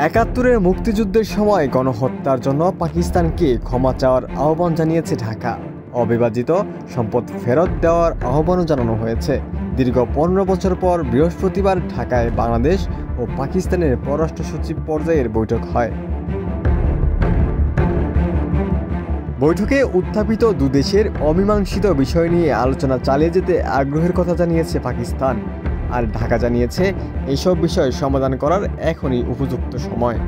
একাত্তরের মুক্তিযুদ্ধের সময় গণহত্যার জন্য পাকিস্তানকে ক্ষমা চাওয়ার আহ্বান জানিয়েছে ঢাকা। অবিভাজিত সম্পদ ফেরত দেওয়ার আহ্বানও জানানো হয়েছে। দীর্ঘ 15 বছর পর বৃহস্পতিবার ঢাকায় বাংলাদেশ ও পাকিস্তানের পররাষ্ট্র সচিব পর্যায়ের বৈঠক হয়। বৈঠকে উত্থাপিত দুদেশের অমীমাংসিত বিষয় নিয়ে আলোচনা চালিয়ে যেতে আগ্রহের কথা জানিয়েছে পাকিস্তান। আর ঢাকা জানিয়েছে এসব বিষয় সমাধান করার এখনই উপযুক্ত সময়।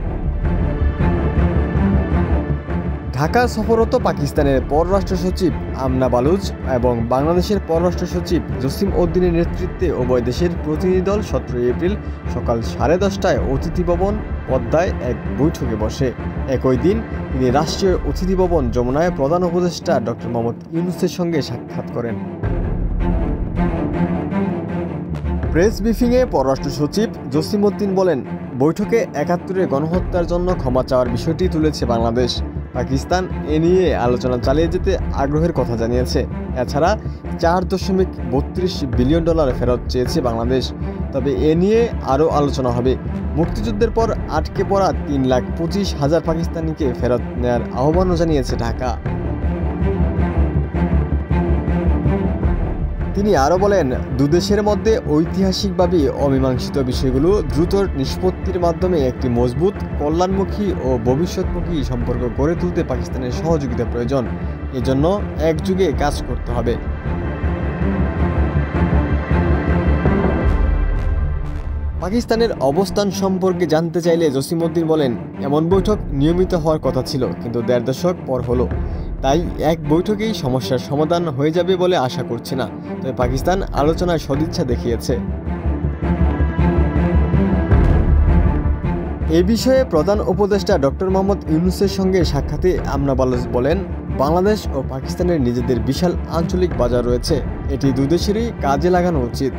ঢাকা সফররত পাকিস্তানের পররাষ্ট্র সচিব আমনা বালুচ এবং বাংলাদেশের পররাষ্ট্র সচিব জসিম উদ্দিনের নেতৃত্বে উভয় দেশের প্রতিনিধি দল 17 এপ্রিল সকাল 10:30টায় অতিথি ভবন পদ্মায় এক বৈঠকে বসে। একই দিন তিনি রাষ্ট্রীয় অতিথি ভবন যমুনায় প্রধান উপদেষ্টা ডক্টর মোহাম্মদ ইউনূসের সঙ্গে সাক্ষাৎ করেন। প্রেস ব্রিফিংয়ে পররাষ্ট্র সচিব জসিম উদ্দিন বলেন, বৈঠকে ৭১-এর গণহত্যার জন্য ক্ষমা চাওয়ার বিষয়টি তুলেছে বাংলাদেশ। পাকিস্তান এ নিয়ে আলোচনা চালিয়ে যেতে আগ্রহের কথা জানিয়েছে। এছাড়া $4.32 বিলিয়ন ফেরত চেয়েছে বাংলাদেশ। তবে এ নিয়ে আরও আলোচনা হবে। মুক্তিযুদ্ধের পর আটকে পড়া 3,25,000 পাকিস্তানিকে ফেরত নেওয়ার আহ্বানও জানিয়েছে ঢাকা। তিনি আরও বলেন, দুদেশের মধ্যে ঐতিহাসিকভাবে অমীমাংসিত বিষয়গুলো দ্রুত নিষ্পত্তির মাধ্যমে একটি মজবুত, কল্যাণমুখী ও ভবিষ্যৎমুখী সম্পর্ক গড়ে তুলতে পাকিস্তানের সহযোগিতা প্রয়োজন। এজন্য একযোগে কাজ করতে হবে। পাকিস্তানের অবস্থান সম্পর্কে জানতে চাইলে জসিম উদ্দিন বলেন, এমন বৈঠক নিয়মিত হওয়ার কথা ছিল, কিন্তু 1.5 দশক পর হলো। তাই এক বৈঠকেই সমস্যার সমাধান হয়ে যাবে বলে আশা করছি না। তবে পাকিস্তান আলোচনায় সদিচ্ছা দেখিয়েছে। এ বিষয়ে প্রধান উপদেষ্টা ডক্টর মোহাম্মদ ইউনূসের সঙ্গে সাক্ষাতে আমনা বালুচ বলেন, বাংলাদেশ ও পাকিস্তানের নিজেদের বিশাল আঞ্চলিক বাজার রয়েছে, এটি দুদেশেরই কাজে লাগানো উচিত।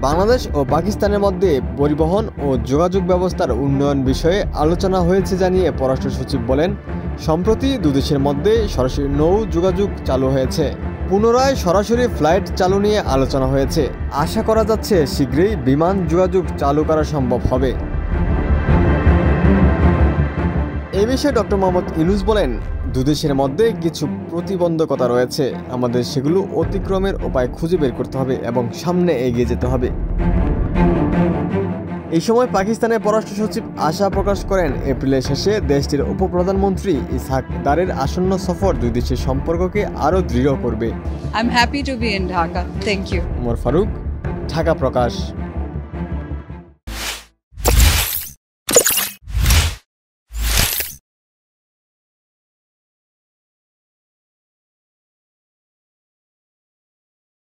বাংলাদেশ ও পাকিস্তানের মধ্যে পরিবহন ও যোগাযোগ ব্যবস্থার উন্নয়ন বিষয়ে আলোচনা হয়েছে জানিয়ে পররাষ্ট্র সচিব বলেন, সম্প্রতি দুদেশের মধ্যে সরাসরি নৌ যোগাযোগ চালু হয়েছে। পুনরায় সরাসরি ফ্লাইট চালু নিয়ে আলোচনা হয়েছে। আশা করা যাচ্ছে শীঘ্রই বিমান যোগাযোগ চালু করা সম্ভব হবে। এই বিষয়ে ডক্টর মোহাম্মদ ইউনূস বলেন, দুদেশের মধ্যে কিছু প্রতিবন্ধকতা রয়েছে, আমাদের সেগুলো অতিক্রমের উপায় খুঁজে বের করতে হবে এবং সামনে এগিয়ে যেতে হবে। এই সময় পাকিস্তানের পররাষ্ট্র সচিব আশা প্রকাশ করেন, এপ্রিলের শেষে দেশটির উপপ্রধানমন্ত্রী ইসহাক দারের আসন্ন সফর দুই দেশের সম্পর্ককে আরও দৃঢ় করবে। I'm happy to be in Dhaka. Thank you. Omar Faruk, Dhaka Prakash.